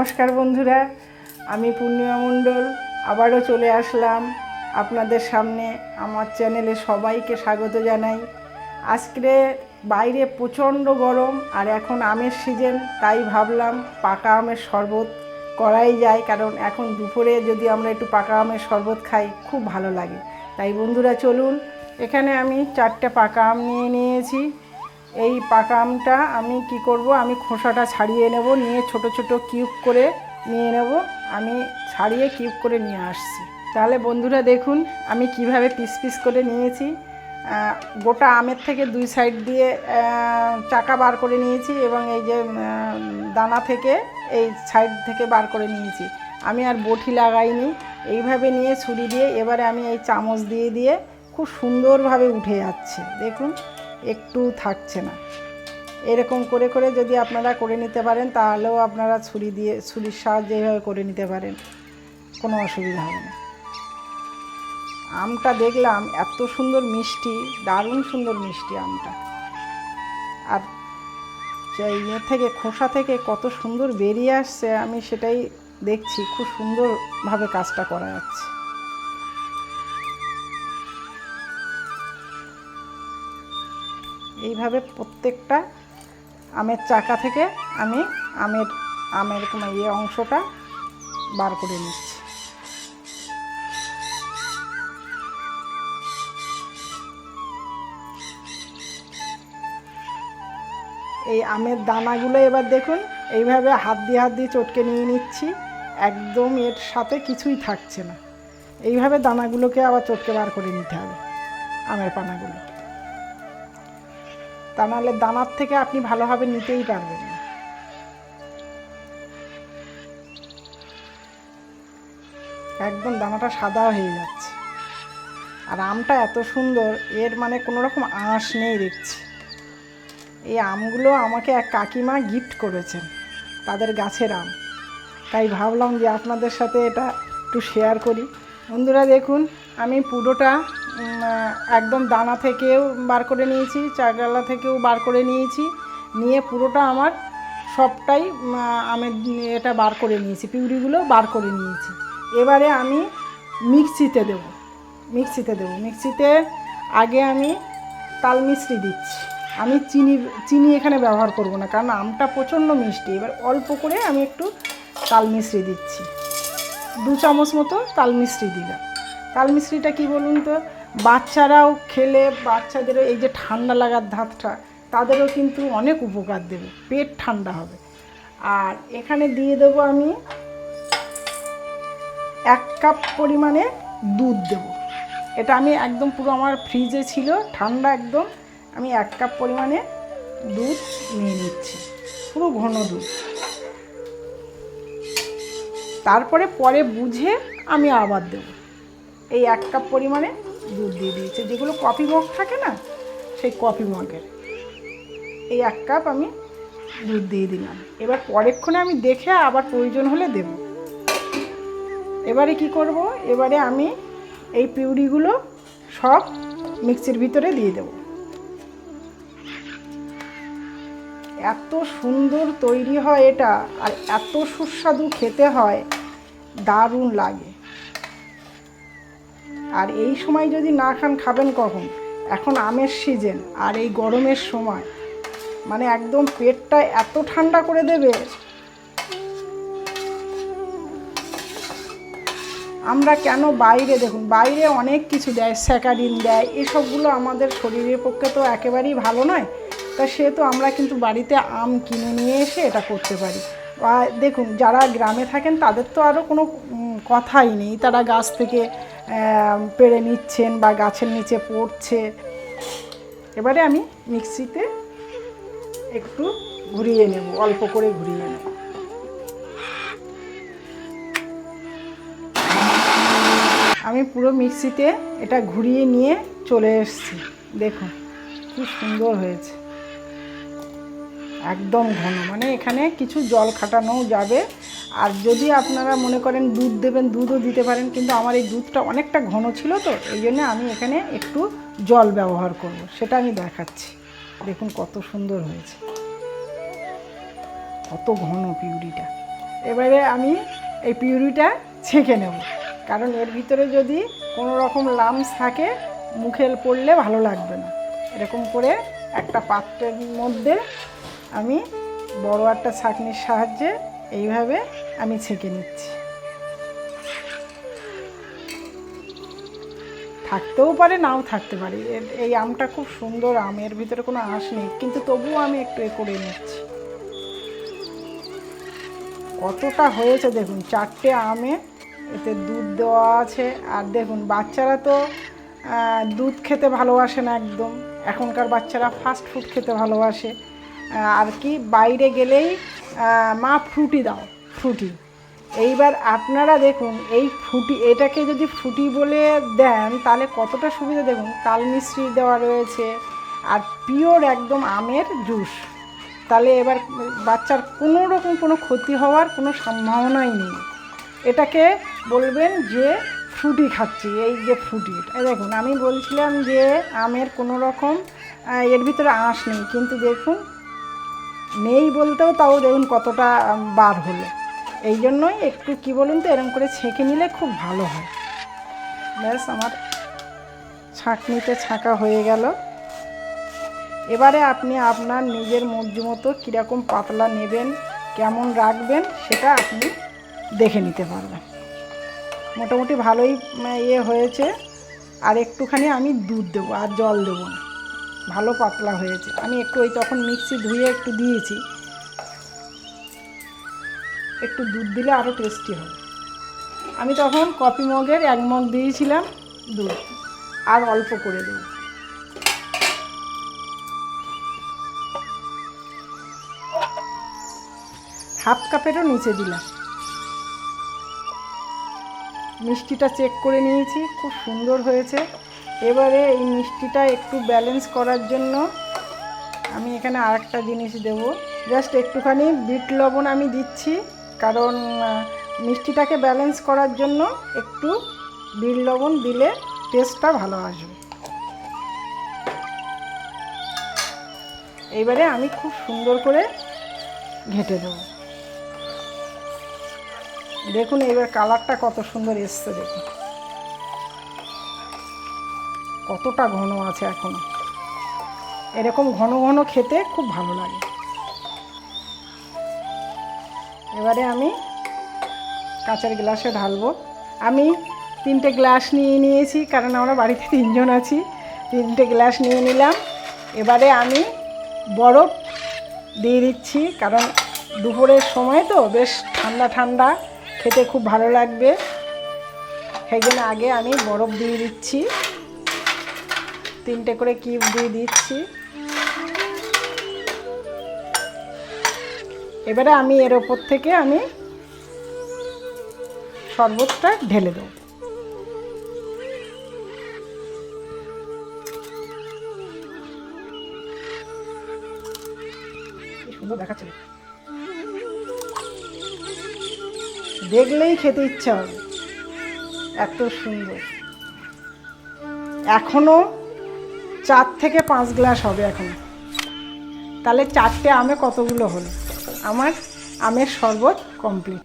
নমস্কার বন্ধুরা, আমি পূর্ণিমা মণ্ডল আবারও চলে আসলাম আপনাদের সামনে। আমার চ্যানেলে সবাইকে স্বাগত জানাই। আজকে বাইরে প্রচণ্ড গরম আর এখন আমের সিজন, তাই ভাবলাম পাকা আমের শরবত করাই যায়, কারণ এখন দুপুরে যদি আমরা একটু পাকা আমের শরবত খাই খুব ভালো লাগে। তাই বন্ধুরা চলুন, এখানে আমি 4টে পাকা আম নিয়ে নিয়েছি। এই পাকা আমটা আমি কি করব, আমি খোসাটা ছাড়িয়ে নেব, নিয়ে ছোট ছোট কিউব করে নিয়ে নেব। আমি ছাড়িয়ে কিউব করে নিয়ে আসছি। তাহলে বন্ধুরা দেখুন আমি কিভাবে পিস পিস করে নিয়েছি। গোটা আমের থেকে দুই সাইড দিয়ে চাকা বার করে নিয়েছি এবং এই যে দানা থেকে এই সাইড থেকে বার করে নিয়েছি। আমি আর বটি লাগাইনি, এইভাবে নিয়ে ছুরি দিয়ে এবারে আমি এই চামচ দিয়ে দিয়ে খুব সুন্দরভাবে উঠে যাচ্ছে। দেখুন একটু থাকছে না। এরকম করে করে যদি আপনারা করে নিতে পারেন তাহলেও আপনারা ছুরির সাহায্যে এইভাবে করে নিতে পারেন, কোনো অসুবিধা হবে না। আমটা দেখলাম এত সুন্দর মিষ্টি, দারুণ সুন্দর মিষ্টি আমটা। আর ইয়ে থেকে খোসা থেকে কত সুন্দর বেরিয়ে আসছে, আমি সেটাই দেখছি। খুব সুন্দরভাবে কাজটা করা যাচ্ছে। এইভাবে প্রত্যেকটা আমের চাকা থেকে আমি আমের অংশটা বার করে নিচ্ছি। এই আমের দানাগুলো এবার দেখুন এইভাবে হাত দিয়ে চটকে নিয়ে নিচ্ছি। একদম এর সাথে কিছুই থাকছে না। এইভাবে দানাগুলোকে আবার চটকে বার করে নিতে হবে, আমের পানাগুলো। তা নাহলে দানার থেকে আপনি ভালোভাবে নিতেই পারবেন না। একদম দানাটা সাদা হয়ে যাচ্ছে। আর আমটা এত সুন্দর, এর মানে কোনো রকম আঁশ নেই দেখছি। এই আমগুলো আমাকে এক কাকিমা গিফট করেছেন, তাদের গাছের আম। তাই ভাবলাম যে আপনাদের সাথে এটা একটু শেয়ার করি। বন্ধুরা দেখুন আমি পুরোটা একদম দানা থেকেও বার করে নিয়েছি, চাগালা থেকেও বার করে নিয়েছি। নিয়ে পুরোটা আমার সবটাই আমের এটা বার করে নিয়েছি, পিউরিগুলো বার করে নিয়েছি। এবারে আমি মিক্সিতে দেব। মিক্সিতে আগে আমি তাল মিশ্রি দিচ্ছি। আমি চিনি এখানে ব্যবহার করব না, কারণ আমটা প্রচণ্ড মিষ্টি। এবার অল্প করে আমি একটু তাল মিশ্রি দিচ্ছি, 2 চামচ মতো তাল মিশ্রি দিলাম। তাল মিশ্রিটা কী বলুন তো, বাচ্চারাও খেলে, বাচ্চাদেরও এই যে ঠান্ডা লাগার ধাতটা, তাদেরও কিন্তু অনেক উপকার দেবে, পেট ঠান্ডা হবে। আর এখানে দিয়ে দেবো আমি 1 কাপ পরিমাণে দুধ দেব। এটা আমি একদম পুরো আমার ফ্রিজে ছিল ঠান্ডা একদম। আমি 1 কাপ পরিমাণে দুধ নিয়ে নিচ্ছি, পুরো ঘন দুধ। তারপরে পরে বুঝে আমি আবার দেবো। এই 1 কাপ পরিমাণে দুধ দিয়ে দিয়েছি, যেগুলো কফি মগ থাকে না, সেই কফি মগের এই 1 কাপ আমি দুধ দিয়ে দিলাম। এবার পরেক্ষণে আমি দেখে আবার প্রয়োজন হলে দেব। এবারে কি করব, এবারে আমি এই পিউরিগুলো সব মিক্সির ভিতরে দিয়ে দেব। এত সুন্দর তৈরি হয় এটা, আর এত সুস্বাদু খেতে হয়, দারুণ লাগে। আর এই সময় যদি না খান, খাবেন কখন? এখন আমের সিজন আর এই গরমের সময়, মানে একদম পেটটা এত ঠান্ডা করে দেবে। আমরা কেন বাইরে, দেখুন বাইরে অনেক কিছু দেয়, স্যাকারিন দেয়, এসবগুলো আমাদের শরীরের পক্ষে তো একেবারেই ভালো নয়। তা সেহেতু আমরা কিন্তু বাড়িতে আম কিনে নিয়ে এসে এটা করতে পারি। বা দেখুন যারা গ্রামে থাকেন তাদের তো আরও কোনো কথাই নেই, তারা গাছ থেকে পেড়ে নিচ্ছেন বা গাছের নিচে পড়ছে। এবারে আমি মিক্সিতে একটু ঘুরিয়ে নেব, অল্প করে ঘুরিয়ে নেব। আমি পুরো মিক্সিতে এটা ঘুরিয়ে নিয়ে চলে এসেছি। দেখুন কি সুন্দর হয়েছে, একদম ঘন, মানে এখানে কিছু জল খাটানোও যাবে। আর যদি আপনারা মনে করেন দুধ দেবেন, দুধও দিতে পারেন, কিন্তু আমার এই দুধটা অনেকটা ঘন ছিল তো, এই জন্য আমি এখানে একটু জল ব্যবহার করব, সেটা আমি দেখাচ্ছি। দেখুন কত সুন্দর হয়েছে, কত ঘন পিউরিটা। এবারে আমি এই পিউরিটা ছেঁকে নেব, কারণ এর ভিতরে যদি কোনো রকম লামস থাকে মুখে পড়লে ভালো লাগবে না। এরকম করে একটা পাত্রের মধ্যে আমি বড় একটা ছাঁকনির সাহায্যে এইভাবে আমি ছেঁকে নিচ্ছি। থাকতেও পারে নাও থাকতে পারে, এই আমটা খুব সুন্দর আম, এর ভিতরে কোনো আঁশ নেই, কিন্তু তবুও আমি একটু করে নিচ্ছি। কতটা হয়েছে দেখুন, 4টে আমে, এতে দুধ দেওয়া আছে। আর দেখুন বাচ্চারা তো দুধ খেতে ভালোবাসে না একদম, এখনকার বাচ্চারা ফাস্ট ফুড খেতে ভালোবাসে। আর কি বাইরে গেলেই মা ফ্রুটি দাও, ফ্রুটি। এইবার আপনারা দেখুন এই ফ্রুটি, এটাকে যদি ফ্রুটি বলে দেন তাহলে কতটা সুবিধা। দেখুন তাল মিশ্রি দেওয়া রয়েছে আর পিওর একদম আমের জুস। তাহলে এবার বাচ্চার কোনো রকম কোনো ক্ষতি হওয়ার কোনো সম্ভাবনাই নেই। এটাকে বলবেন যে ফ্রুটি খাচ্ছি, এই যে ফ্রুটি। দেখুন আমি বলছিলাম যে আমের কোনো রকম এর ভিতরে আঁশ নেই, কিন্তু দেখুন নেই বলতেও তাও দেখুন কতটা বার হলো। এই জন্যই একটু কি বলুন তো, এরকম করে ছেঁকে নিলে খুব ভালো হয়। ব্যাস আমার ছাঁকনিতে ছাঁকা হয়ে গেল। এবারে আপনি আপনার নিজের মর্জি মতো কীরকম পাতলা নেবেন, কেমন রাখবেন সেটা আপনি দেখে নিতে পারবেন। মোটামুটি ভালোই হয়েছে। আর একটুখানি আমি দুধ দেবো, আর জল দেবো না, ভালো পাতলা হয়েছে। আমি একটু ওই তখন মিক্সি ধুয়ে একটু দিয়েছি, একটু দুধ দিলে আরও টেস্টি হবে। আমি তখন কফি মগের 1 মগ দিয়েছিলাম দুধ, আর অল্প করে দেব। হাফ কাপেরও নিচে দিলাম। মিষ্টিটা চেক করে নিয়েছি, খুব সুন্দর হয়েছে। এবারে এই মিষ্টিটা একটু ব্যালেন্স করার জন্য আমি এখানে আরেকটা জিনিস দেব, জাস্ট একটুখানি বিট লবণ আমি দিচ্ছি, কারণ মিষ্টিটাকে ব্যালেন্স করার জন্য একটু বিট লবণ দিলে টেস্টটা ভালো আসবে। এইবারে আমি খুব সুন্দর করে ঘেঁটে দেবো। দেখুন এইবার কালারটা কত সুন্দর এসছে, দেখুন কতটা ঘন আছে এখনো। এরকম ঘন ঘন খেতে খুব ভালো লাগে। এবারে আমি কাঁচের গ্লাসে ঢালবো। আমি 3টে গ্লাস নিয়েছি, কারণ আমরা বাড়িতে 3 জন আছি। 3টে গ্লাস নিয়ে নিলাম। এবারে আমি বরফ দিয়ে দিচ্ছি, কারণ দুপুরের সময় তো বেশ ঠান্ডা ঠান্ডা খেতে খুব ভালো লাগবে। সেই জন্য আগে আমি বরফ দিয়ে দিচ্ছি, 3টে করে কিউব দিয়ে দিচ্ছি। এবারে আমি এর ওপর থেকে আমি শরবতটা ঢেলে দেব। কি সুন্দর দেখাচ্ছে, দেখলেই খেতে ইচ্ছা হবে, এত সুন্দর। এখনো 4 থেকে 5 গ্লাস হবে এখন। তাহলে 4টে আমে কতগুলো হলো? আমার আমের শরবত কমপ্লিট।